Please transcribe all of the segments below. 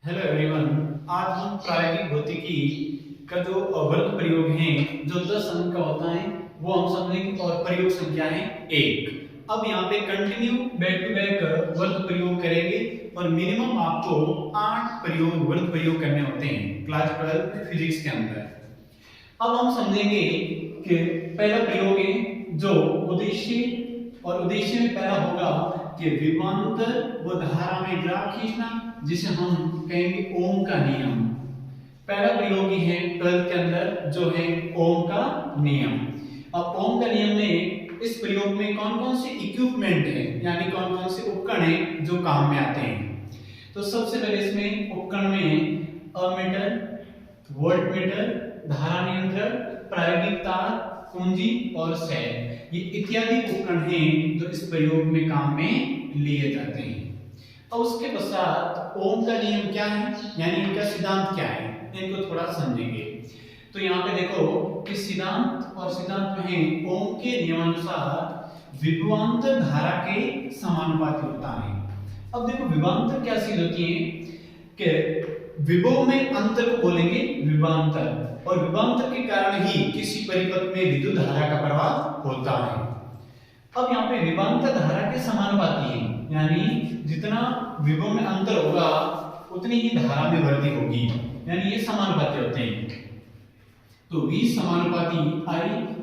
Hello everyone. आज हम प्रायोगिक भौतिकी का जो वर्ग प्रयोग हैं जो 10 अंक का होता है वो हम समझेंगे और प्रयोग संख्या है 1। अब यहाँ पे कंटिन्यू बैक टू बैक वर्ग प्रयोग करेंगे और मिनिमम आपको 8 वर्ग प्रयोग करने होते हैं क्लास 12 फिजिक्स के अंदर। अब हम समझेंगे कि पहला प्रयोग है जो उद्देश्य और उद्देश्य में पहला होगा कि विभवांतर व धारा में ग्राफ खींचना, जिसे हम कहेंगे ओम का नियम। पहला प्रयोग ही है 12 के अंदर जो है ओम का नियम। अब ओम का नियम में इस प्रयोग में कौन कौन से इक्विपमेंट है यानी कौन कौन से उपकरण है जो काम में आते हैं। तो सबसे पहले इसमें उपकरण में अमीटर, वोल्टमीटर, धारा नियंत्रक, प्रायोगिक तार, कुंजी और सेल, ये इत्यादि उपकरण हैं जो इस प्रयोग में काम में लिए जाते हैं। अब उसके पश्चात ओम का नियम क्या है यानी इनका सिद्धांत क्या है, इनको थोड़ा समझेंगे। तो यहाँ पे देखो कि सिद्धांत और सिद्धांत में है ओम के नियमानुसार विभवांतर धारा के समानुपाती होता है। अब देखो विभवांतर क्या चीज होती है कि विभव में अंतर को बोलेंगे विभवांतर, और विभवांतर के कारण ही किसी परिपथ में विद्युत धारा का प्रवाह होता है। अब यहाँ पे विभवांतर धारा के समानुपाती है यानी जितना विभव में अंतर होगा उतनी ही धारा में वृद्धि होगी, यानी ये समानुपाती होते हैं। तो V समानुपाती I,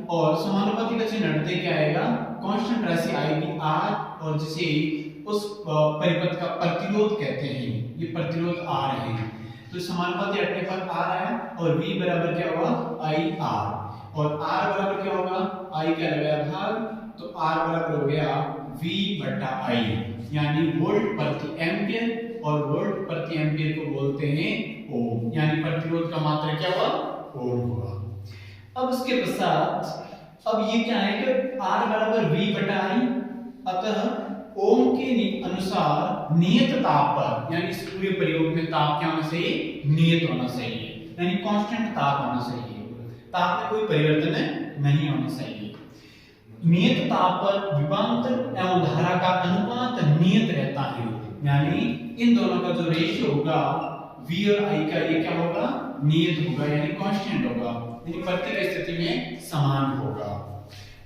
और समानुपाती का चिन्ह हटते क्या आएगा, कांस्टेंट राशि आएगी R, और जिसे उस परिपथ का प्रतिरोध कहते हैं, ये प्रतिरोध R है। तो समानुपाती हटने पर R आया और V बराबर क्या होगा IR, और R बराबर क्या होगा I का लगाया भाग, तो R बराबर हो गया V बटा I, यानी वोल्ट प्रति एम्पियर, और वोल्ट प्रति एम्पियर को बोलते हैं ओम, यानी प्रतिरोध का मात्रा क्या हुआ ओम हुआ। अब उसके पश्चात अब ये क्या है कि R बराबर V बटा I, अतः ओम के अनुसार नियत ताप पर, यानी इस पूरे प्रयोग में ताप क्या होना चाहिए, नियत होना चाहिए, यानी कांस्टेंट ताप होना चाहिए, ताप में कोई परिवर्तन नहीं होना चाहिए। नियत ताप पर विभवांतर एवं धारा का अनुपात नियत रहता है, यानी इन दोनों का जो रेशियो होगा V और I का ये क्या होगा नियत होगा, यानी कांस्टेंट होगा, यानी प्रत्येक स्थिति में समान होगा।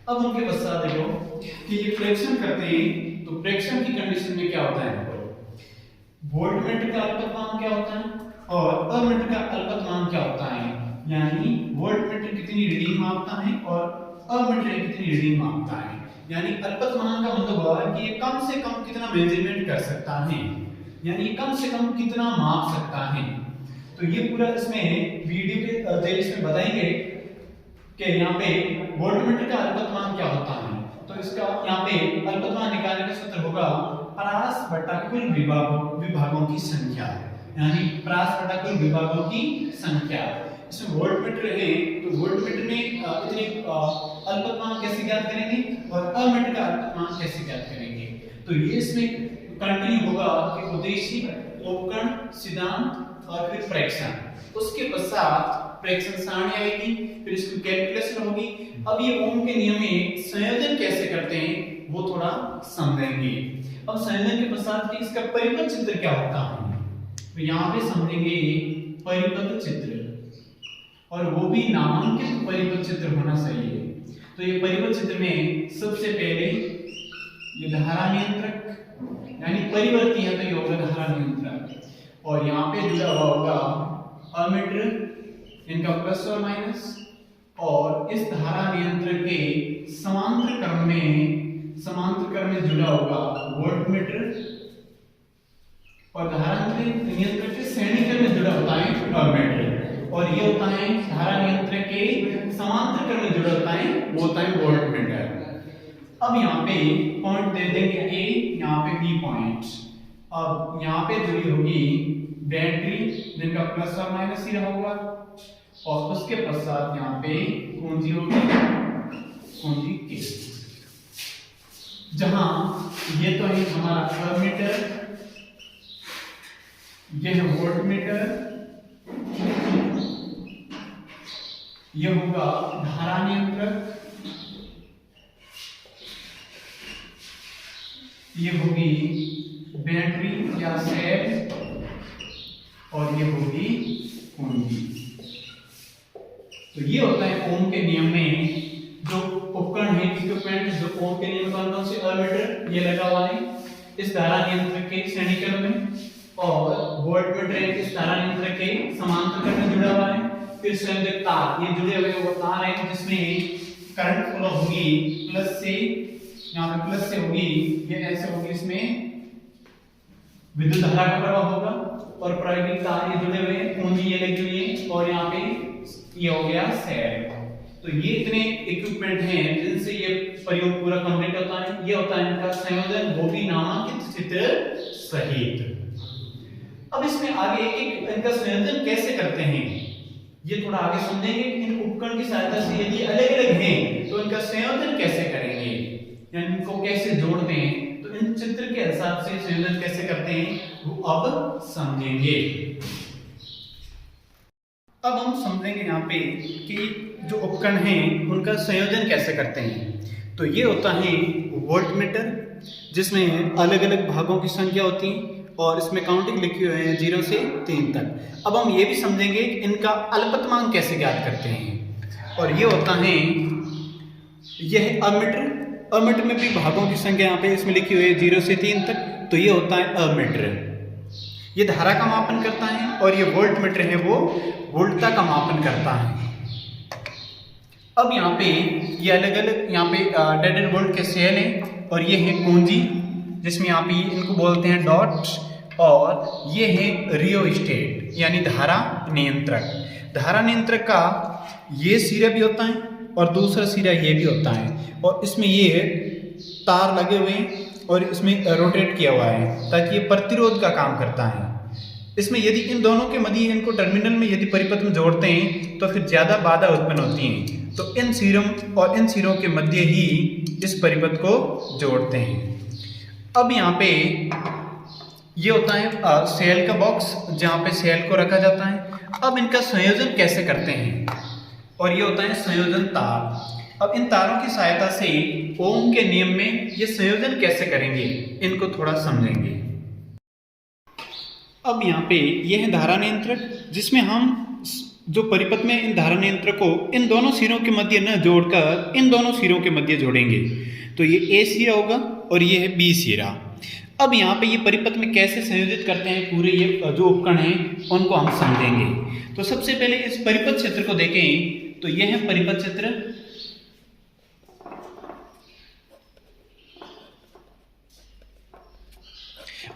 अब उनके पश्चात देखो कि ये प्रेक्षण करते हैं, तो प्रेक्षण की कंडीशन में क्या होता है, वोल्टमीटर का अल्पतमांक क्या होता है और अमीटर का अल्पतमांक क्या होता है, यानी वोल्टमीटर कितनी रीडिंग मापता है और अमीटर कितनी रीडिंग मापता है। यानी अल्पतमांक का मतलब हुआ कि ये कम से कम कितना मेजरमेंट कर सकता है, यानी कम से कम कितना माप सकता है। तो ये पूरा इसमें वीडियो के तरीके में बताएंगे कि यहाँ पे वोल्टमीटर का अल्पतमांक क्या होता है। तो इसका यहाँ पे अल्पतमांक निकालने का सूत्र होगा परास बटा कुल विभागों की संख्या, यानी परास बटा कुल विभागों की संख्या। इसमें वोल्टमीटर है तो वोल्टमीटर में इतनी अल्पतमांक कैसे ज्ञात करेंगे और अमीटर का अल्पतमांक कैसे ज्ञात करेंगे। तो ये इसमें कंटिन्यू होगा कि उद्देश्य, उपकरण, सिद्धांत और फिर प्रेक्षण। उसके पश्चात प्रेक्षण सारणी आएगी, फिर इसकी कैलकुलेशन होगी। अब ये ओम के नियम में संयोजन कैसे करते हैं वो थोड़ा समझेंगे। अब संयोजन के पश्चात कि इसका परिपथ चित्र क्या होता है, तो यहाँ पे समझेंगे परिपथ चित्र, और वो भी नामांकित परिपथ चित्र होना चाहिए। तो ये परिपथ चित्र में सबसे पहले ये धारा नियंत्रक यानी परिवर्ती है तो ये होगा धारा नियंत्रक, और यहाँ पे जुड़ा हुआ होगा अमीटर, इनका प्लस और माइनस, और इस धारा नियंत्रक के समांतर क्रम में जुड़ा होगा वोल्टमीटर, और धारा नियंत्रक के श्रेणी क्रम में जुड़ा होता है अमीटर, और ये होता है धारा नियंत्रक के समांतर क्रम में जुड़ा होता है वो होता है वोल्टमीटर। अब यहाँ पे पॉइंट दे देंगे A, यहाँ पे B पॉइंट। अब यहाँ पे जुड़ी होगी बैटरी जिनका प्लस और माइनस ही होगा, और उसके पश्चात यहाँ पे कुंजी होगी, कुंजी K, जहां ये तो है हमारा अमीटर, ये है वोल्टमीटर, ये होगा धारा नियंत्रक, ये होगी बैटरी या सेल, और ये होगी कुंजी। तो ये होता है ओम के नियम में जो उपकरण है, इक्विपमेंट जो ओम के नियम कौन कौन से, अमीटर ये लगा हुआ है इस धारा नियंत्रक के श्रेणी क्रम में, और वोल्टमीटर इस धारा नियंत्रक के समांतर क्रम में जुड़ा हुआ है। फिर संयोजक तार ये जुड़े हुए वो तार है जिसमें करंट फ्लो होगी प्लस से, यहाँ पे प्लस से होगी, ये ऐसे होगी, इसमें विद्युत धारा का प्रवाह होगा। और प्रायोगिक तार ये जुड़े हुए हैं, कुंजी ये लगी हुई है, और यहाँ पे ये हो गया सेल। तो ये इतने इक्विपमेंट हैं जिनसे ये प्रयोग पूरा कंप्लीट होता है। ये होता है इनका संयोजन, वो भी नामांकित चित्र सहित। अब इसमें आगे एक इनका संयोजन कैसे करते हैं ये थोड़ा आगे समझेंगे। इन उपकरण की सहायता से यदि अलग अलग हैं तो इनका संयोजन कैसे करेंगे, यानी इनको कैसे जोड़ते हैं, तो इन चित्र के हिसाब से संयोजन कैसे करते हैं वो अब समझेंगे। अब हम समझेंगे यहाँ पे कि जो उपकरण हैं उनका संयोजन कैसे करते हैं। तो ये होता है वोल्टमीटर जिसमें अलग अलग भागों की संख्या होती है और इसमें काउंटिंग लिखी हुई है 0 से 3 तक। अब हम ये भी समझेंगे कि इनका अल्पतमांक कैसे ज्ञात करते हैं। और ये होता है, यह अमीटर, अमीटर में भी भागों की संख्या यहाँ पे इसमें लिखी हुई है 0 से 3 तक, तो ये होता है अमीटर। ये धारा का मापन करता है, और ये वोल्टमीटर है वो वोल्टता का मापन करता है। अब यहाँ पे ये अलग अलग यहाँ पे डेड वोल्ट के सेल हैं, और ये है कुंजी जिसमें यहाँ पे इनको बोलते हैं डॉट्स, और ये है रियोस्टेट यानी धारा नियंत्रक। धारा नियंत्रक का ये सिरा भी होता है और दूसरा सिरा ये भी होता है, और इसमें ये तार लगे हुए हैं और इसमें रोटेट किया हुआ है ताकि ये प्रतिरोध का काम करता है। इसमें यदि इन दोनों के मध्य इनको टर्मिनल में यदि परिपथ में जोड़ते हैं तो फिर ज्यादा बाधा उत्पन्न होती है, तो इन सिरों और इन सिरों के मध्य ही इस परिपथ को जोड़ते हैं। अब यहाँ पे ये होता है सेल का बॉक्स जहाँ पे सेल को रखा जाता है। अब इनका संयोजन कैसे करते हैं, और ये होता है संयोजन तार। अब इन तारों की सहायता से ओम के नियम में ये संयोजन कैसे करेंगे इनको थोड़ा समझेंगे। अब यहाँ पे यह है धारा नियंत्रक जिसमें हम जो परिपथ में इन धारा नियंत्रक को इन दोनों सिरों के मध्य न जोड़कर इन दोनों सिरों के मध्य जोड़ेंगे, तो ये ए सिरा होगा और ये है बी सिरा। अब यहाँ पे ये परिपथ में कैसे संयोजित करते हैं पूरे ये जो उपकरण हैं उनको हम समझेंगे। तो सबसे पहले इस परिपथ क्षेत्र को देखें, तो यह है परिपथ क्षेत्र,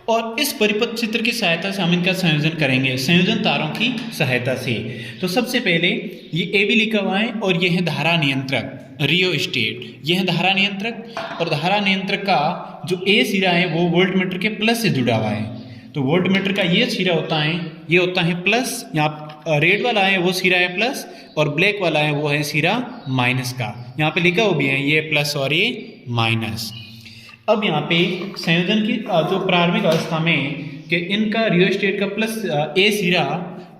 और इस परिपथ चित्र की सहायता से हम इनका संयोजन करेंगे संयोजन तारों की सहायता से। तो सबसे पहले ये ए बी लिखा हुआ है और ये है धारा नियंत्रक रियोस्टेट, यह है धारा नियंत्रक, और धारा नियंत्रक का जो ए सिरा है वो वोल्टमीटर के प्लस से जुड़ा हुआ है। तो वोल्टमीटर का ये सिरा होता है, ये होता है प्लस, यहाँ रेड वाला है वो सिरा है प्लस, और ब्लैक वाला है वो है सिरा माइनस का। यहाँ पे लिखा हुआ भी है ये प्लस और ये माइनस। अब यहाँ पे संयोजन की जो प्रारंभिक अवस्था में कि इनका रियोस्टेट का प्लस ए सिरा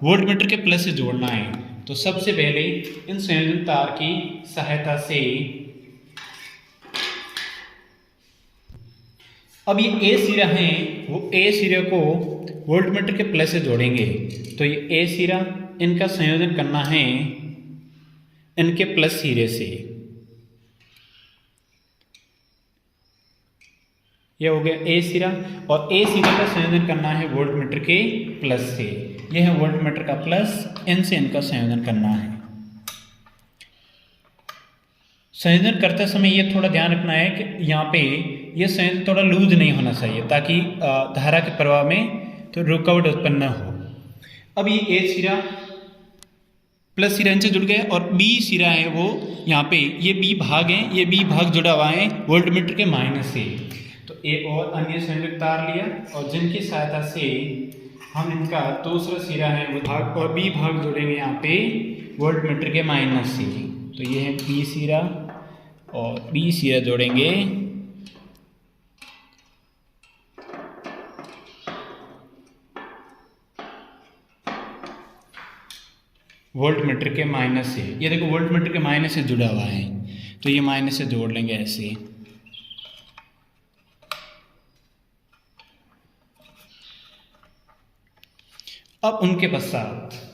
वोल्टमीटर के प्लस से जोड़ना है। तो सबसे पहले इन संयोजन तार की सहायता से अब ये ए सिरा है वो ए सिरे को वोल्टमीटर के प्लस से जोड़ेंगे। तो ये ए सिरा इनका संयोजन करना है इनके प्लस सिरे से, यह हो गया ए सिरा, और ए सिरा का संयोजन करना है वोल्टमीटर के प्लस से, यह है वोल्टमीटर का प्लस, इनसे इनका संयोजन करना है। संयोजन करते समय ये थोड़ा ध्यान रखना है कि यहाँ पे ये संयोजन थोड़ा लूज नहीं होना चाहिए ताकि धारा के प्रवाह में तो रुकावट उत्पन्न न हो। अब ये ए सिरा प्लस सिरा इनसे जुड़ गया, और बी सिरा है वो यहाँ पे ये बी भाग है, ये बी भाग जुड़ा हुआ है वोल्टमीटर के माइनस से। तो ए और अन्य संयोजक तार लिया और जिनकी सहायता से हम इनका दूसरा सिरा है वो भाग और बी भाग जोड़ेंगे यहाँ पे वोल्टमीटर के माइनस से। तो ये है बी सिरा और बी सिरा जोड़ेंगे वोल्टमीटर के माइनस से। ये देखो वोल्टमीटर के माइनस से जुड़ा हुआ है, तो ये माइनस से जोड़ लेंगे ऐसे। अब उनके पश्चात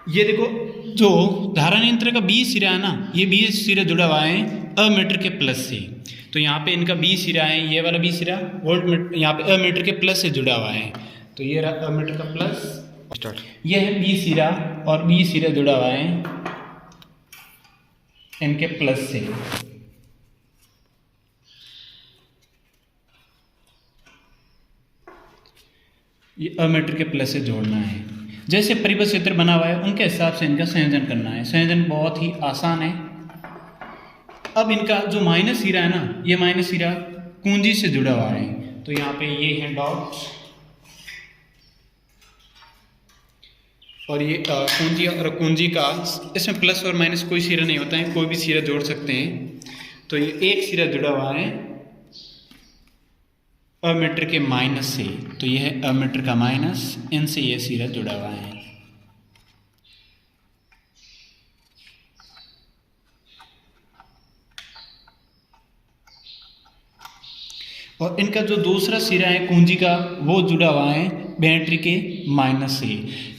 ये देखो, जो धारा नियंत्रक का बी सिरा है ना, ये बी सिरा जुड़ा हुआ है अमीटर के प्लस से। तो यहाँ पे इनका बी सिरा है, ये वाला बी सिरा वोल्ट मीटर, यहाँ पे अमीटर के प्लस से जुड़ा हुआ है। तो ये रहा अमीटर का प्लस, ये है बी सिरा, और बी सिरा जुड़ा हुआ है इनके प्लस से। ये अमीटर के प्लस से जोड़ना है। जैसे परिपथ क्षेत्र बना हुआ है उनके हिसाब से इनका संयोजन करना है। संयोजन बहुत ही आसान है। अब इनका जो माइनस सिरा है ना, ये माइनस सिरा कुंजी से जुड़ा हुआ है। तो यहाँ पे ये है डॉट, और ये कुंजी, और कुंजी का इसमें प्लस और माइनस कोई सिरा नहीं होता है, कोई भी सिरा जोड़ सकते हैं। तो ये एक सिरा जुड़ा हुआ है अमीटर के माइनस से, तो ये है अमीटर का माइनस, इनसे ये सिरा जुड़ा हुआ है। और इनका जो दूसरा सिरा है कुंजी का, वो जुड़ा हुआ है बैटरी के माइनस से।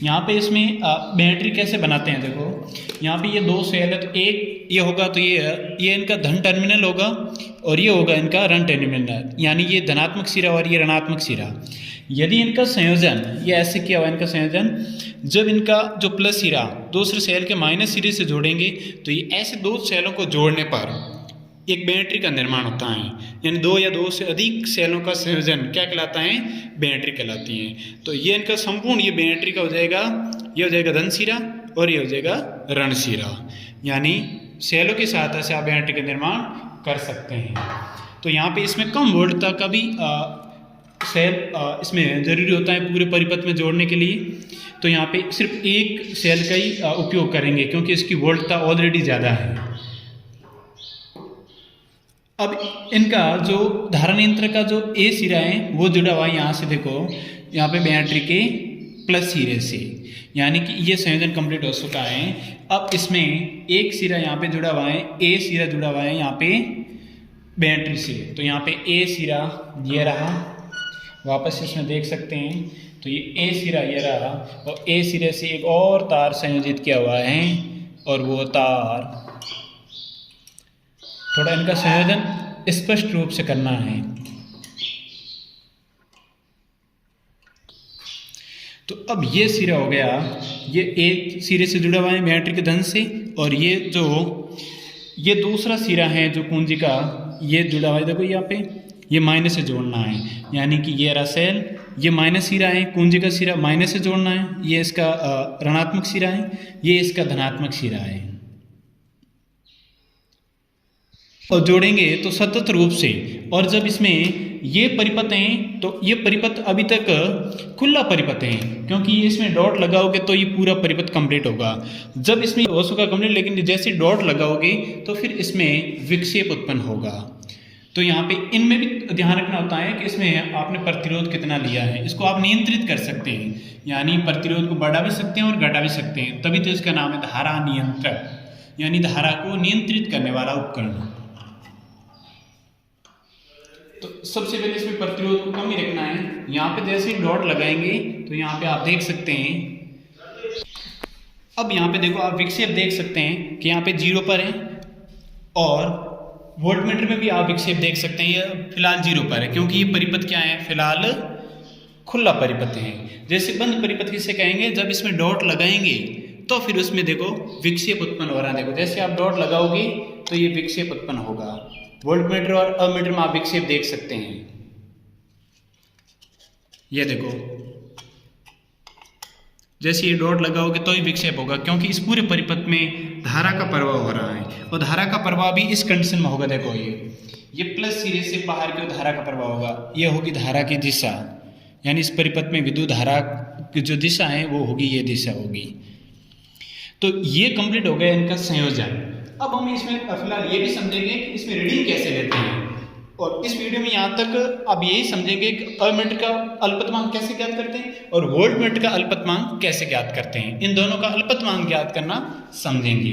यहाँ पे इसमें बैटरी कैसे बनाते हैं, देखो यहाँ पे ये दो सेल है, तो एक ये होगा, तो ये इनका धन टर्मिनल होगा, और ये होगा इनका ऋण टर्मिनल, यानी ये धनात्मक सिरा और ये ऋणात्मक सिरा। यदि इनका संयोजन, ये ऐसे किया हुआ इनका संयोजन, जब इनका जो प्लस सिरा दूसरे सेल के माइनस सिरे से जोड़ेंगे, तो ये ऐसे दो सेलों को जोड़ने पर एक बैटरी का निर्माण होता है। यानी दो या दो से अधिक सेलों का संयोजन क्या कहलाता है, बैटरी कहलाती है। तो ये इनका संपूर्ण ये बैटरी का हो जाएगा, ये हो जाएगा धन सिरा और ये हो जाएगा ऋण सिरा। यानी सेलों की सहायता से आप बैटरी का निर्माण कर सकते हैं। तो यहाँ पे इसमें कम वोल्टता का भी सेल इसमें जरूरी होता है पूरे परिपथ में जोड़ने के लिए। तो यहाँ पे सिर्फ एक सेल का ही उपयोग करेंगे, क्योंकि इसकी वोल्टता ऑलरेडी ज़्यादा है। अब इनका जो धारा नियंत्रक का जो ए सिरा है वो जुड़ा हुआ है यहाँ से, देखो यहाँ पे बैटरी के प्लस सिरे से, यानी कि ये संयोजन कंप्लीट हो चुका है। अब इसमें एक सिरा यहाँ पे जुड़ा हुआ है, ए सिरा जुड़ा हुआ है यहाँ पे बैटरी से। तो यहाँ पे ए सिरा ये रहा, वापस इसमें देख सकते हैं, तो ये ए सिरा ये रहा, और ए सिरे से एक और तार संयोजित किया हुआ है, और वो तार थोड़ा इनका संयोजन स्पष्ट रूप से करना है। तो अब ये सिरा हो गया, ये एक सिरे से जुड़ा हुआ है बैटरी के धन से, और ये दूसरा सिरा है जो कुंजी का, ये जुड़ा हुआ है, देखो यहाँ पे ये माइनस से जोड़ना है। यानी कि ये रहा सेल, ये माइनस सिरा है, कुंजी का सिरा माइनस से जोड़ना है, ये इसका ऋणात्मक सिरा है, ये इसका धनात्मक सिरा है। और जोड़ेंगे तो सतत रूप से। और जब इसमें ये परिपथ हैं, तो ये परिपथ अभी तक खुला परिपथ है, क्योंकि इसमें डॉट लगाओगे तो ये पूरा परिपथ कंप्लीट होगा। जब इसमें हो चुका कंप्लीट, लेकिन जैसे डॉट लगाओगे तो फिर इसमें विक्षेप उत्पन्न होगा। तो यहाँ पे इनमें भी ध्यान रखना होता है कि इसमें आपने प्रतिरोध कितना लिया है, इसको आप नियंत्रित कर सकते हैं। यानी प्रतिरोध को बढ़ा भी सकते हैं और घटा भी सकते हैं, तभी तो इसका नाम है धारा नियंत्रक, यानी धारा को नियंत्रित करने वाला उपकरण। तो सबसे पहले इसमें प्रतिरोध को कम ही रखना है। यहाँ पे जैसे ही डॉट लगाएंगे तो यहाँ पे आप देख सकते हैं, अब यहाँ पे देखो आप विक्षेप देख सकते हैं कि यहाँ पे 0 पर है, और वोल्टमीटर में भी आप विक्षेप देख सकते हैं, ये फिलहाल 0 पर है, क्योंकि ये परिपथ क्या है, फिलहाल खुला परिपथ है। जैसे बंद परिपथ किसे कहेंगे, जब इसमें डॉट लगाएंगे तो फिर उसमें देखो विक्षेप उत्पन्न हो रहा है। देखो जैसे आप डॉट लगाओगे तो ये विक्षेप उत्पन्न होगा। वोल्टमीटर और अमीटर में आप विक्षेप देख सकते हैं, ये देखो जैसे ये डॉट लगाओगे तो ही विक्षेप होगा, क्योंकि इस पूरे परिपथ में धारा का प्रवाह हो रहा है, और धारा का प्रवाह भी इस कंडीशन में होगा। देखो ये प्लस सिरे से बाहर की धारा का प्रवाह होगा, ये होगी धारा की दिशा, यानी इस परिपथ में विद्युत धारा की जो दिशा है वो होगी, ये दिशा होगी। तो ये कंप्लीट हो गया इनका संयोजन। अब हम इसमें फिलहाल ये भी समझेंगे कि इसमें रीडिंग कैसे लेते हैं, और इस वीडियो में यहाँ तक अब यही समझेंगे कि अमीटर का अल्पतमांक कैसे ज्ञात करते हैं और वोल्टमीटर का अल्पतमांक कैसे ज्ञात करते हैं। इन दोनों का अल्पतमांक ज्ञात करना समझेंगे।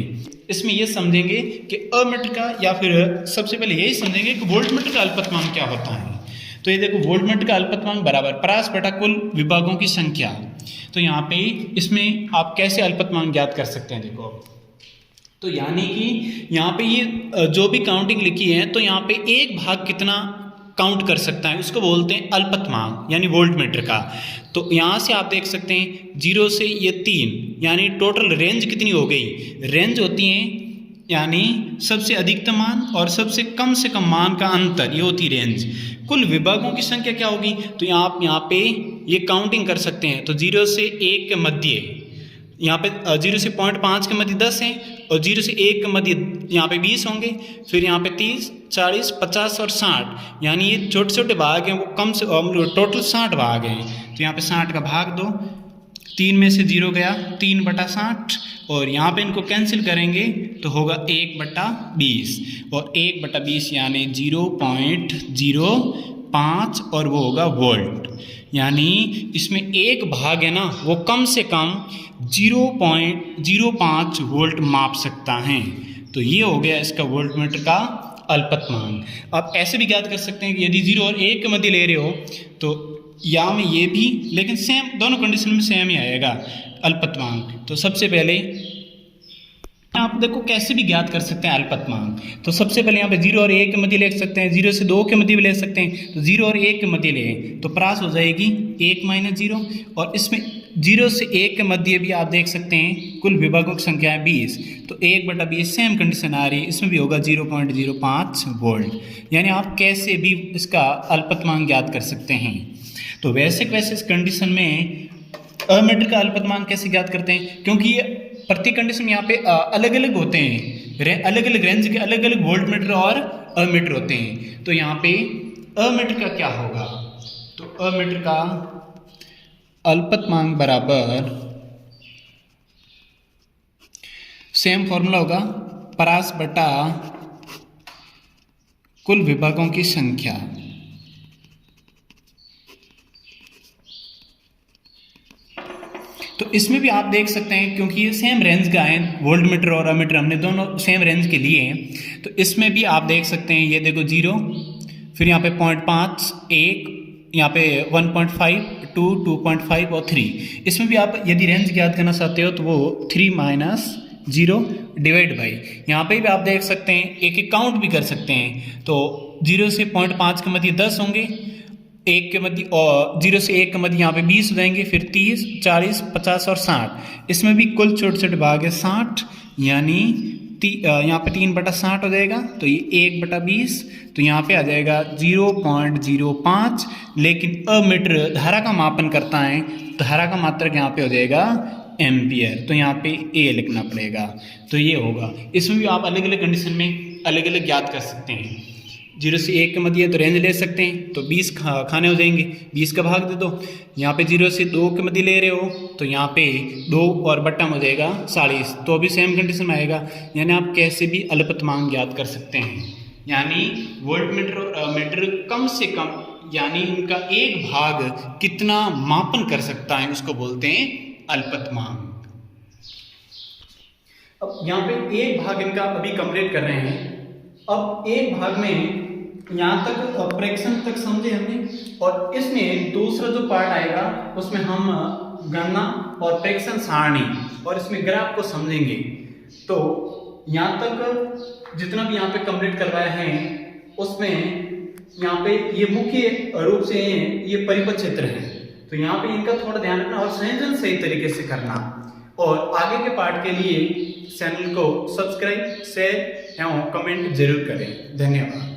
इसमें ये समझेंगे कि अमीटर का, या फिर सबसे पहले यही समझेंगे कि वोल्टमीटर का अल्पतमांक क्या होता है। तो ये देखो वोल्टमीटर का अल्पतमांक बराबर परास बटा कुल विभागों की संख्या। तो यहाँ पे इसमें आप कैसे अल्पतमांक ज्ञात कर सकते हैं, देखो तो यानी कि यहाँ पे ये जो भी काउंटिंग लिखी है तो यहाँ पे एक भाग कितना काउंट कर सकता है उसको बोलते हैं अल्पतमांक यानी वोल्टमीटर का। तो यहाँ से आप देख सकते हैं 0 से ये 3 यानी टोटल रेंज कितनी हो गई, रेंज होती है यानी सबसे अधिकतम मान और सबसे कम से कम मान का अंतर, ये होती रेंज। कुल विभागों की संख्या क्या होगी, तो आप यहाँ पे ये काउंटिंग कर सकते हैं। तो 0 से 1 के मध्य यहाँ पे 0 से 0.5 के मध्य 10 हैं और 0 से 1 के मध्य यहाँ पे 20 होंगे, फिर यहाँ पे 30, 40, 50 और 60 यानी ये छोटे छोटे भाग हैं वो कम से टोटल 60 भाग हैं। तो यहाँ पे 60 का भाग दो, 3 में से 0 गया 3/60 और यहाँ पे इनको कैंसिल करेंगे तो होगा 1/20 और 1/20 यानी 0.05 और वो होगा वोल्ट। यानी इसमें एक भाग है ना वो कम से कम 0.05 वोल्ट माप सकता है। तो ये हो गया इसका वोल्टमीटर का अल्पतमांक। आप ऐसे भी ज्ञात कर सकते हैं कि यदि 0 और 1 के मध्य ले रहे हो तो या में ये भी, लेकिन सेम दोनों कंडीशन में सेम ही आएगा अल्पतमांक। तो सबसे पहले आप देखो कैसे भी ज्ञात कर सकते हैं अल्पतमांक। तो सबसे पहले यहाँ पे 0 और 1 के मध्य ले सकते हैं, 0 से 2 के मध्य भी ले सकते हैं। तो 0 और 1 के मध्य लें तो परास हो जाएगी 1 - 0 और इसमें 0 से 1 के मध्य भी आप देख सकते हैं कुल विभागों की संख्या है 20। तो 1/20 सेम कंडीशन आ रही है, इसमें भी होगा 0.05 वोल्ट। यानी आप कैसे भी इसका अल्पतमांक ज्ञात कर सकते हैं। तो वैसे इस कंडीशन में अमीटर का अल्पतमांक कैसे ज्ञात करते हैं, क्योंकि ये प्रति कंडीशन यहाँ पे अलग अलग होते हैं, अलग अलग रेंज के अलग अलग वोल्टमीटर और अमीटर होते हैं। तो यहाँ पे अमीटर का क्या होगा, तो अमीटर का अल्पतमांक बराबर सेम फॉर्मूला होगा परास बटा कुल विभागों की संख्या। तो इसमें भी आप देख सकते हैं क्योंकि ये सेम रेंज का है, वोल्टमीटर और अमीटर हमने दोनों सेम रेंज के लिए हैं। तो इसमें भी आप देख सकते हैं, ये देखो 0, फिर यहाँ पे 0.5, 1, यहाँ पे 1.5, 2, 2.5 और 3। इसमें भी आप यदि रेंज ज्ञात करना चाहते हो तो वो 3 - 0 डिवाइड बाई, यहाँ पे भी आप देख सकते हैं एक काउंट भी कर सकते हैं। तो 0 से 0.5 के मध्य 10 होंगे, 1 के मध्य और 0 से 1 के मध्य यहाँ पे 20 हो जाएंगे, फिर 30, 40, 50 और 60। इसमें भी कुल छोटे छोटे भाग है 60 यानी यहाँ पे 3/60 हो जाएगा। तो ये 1/20 तो यहाँ पे आ जाएगा 0.05। लेकिन अमीटर धारा का मापन करता है, धारा का मात्रक यहाँ पे हो जाएगा एम्पियर, तो यहाँ पे ए लिखना पड़ेगा। तो ये होगा, इसमें भी आप अलग अलग कंडीशन में अलग अलग ज्ञात कर सकते हैं। 0 से 1 के मध्य तो रेंज ले सकते हैं, तो 20 खाने हो जाएंगे, 20 का भाग दे दो। यहाँ पे 0 से 2 के मध्य ले रहे हो तो यहाँ पे 2 और बट्टा में हो जाएगा 40, तो अभी सेम कंडीशन में आएगा। यानी आप कैसे भी अल्पतमांक ज्ञात कर सकते हैं। यानी वोल्टमीटर और अमीटर कम से कम यानी इनका एक भाग कितना मापन कर सकता है उसको बोलते हैं अल्पतमांक। अब यहाँ पे एक भाग इनका अभी कंप्लीट कर रहे हैं। अब एक भाग में यहाँ तक फ्रैक्शन तक समझे हमने, और इसमें दूसरा जो पार्ट आएगा उसमें हम गणना और फ्रैक्शन सारणी और इसमें ग्राफ को समझेंगे। तो यहाँ तक जितना भी यहाँ पे कंप्लीट करवाया है उसमें यहाँ पे ये मुख्य रूप से ये परिपथ क्षेत्र है, तो यहाँ पे इनका थोड़ा ध्यान रखना और संयोजन सही तरीके से करना। और आगे के पार्ट के लिए चैनल को सब्सक्राइब, शेयर एवं कमेंट जरूर करें। धन्यवाद।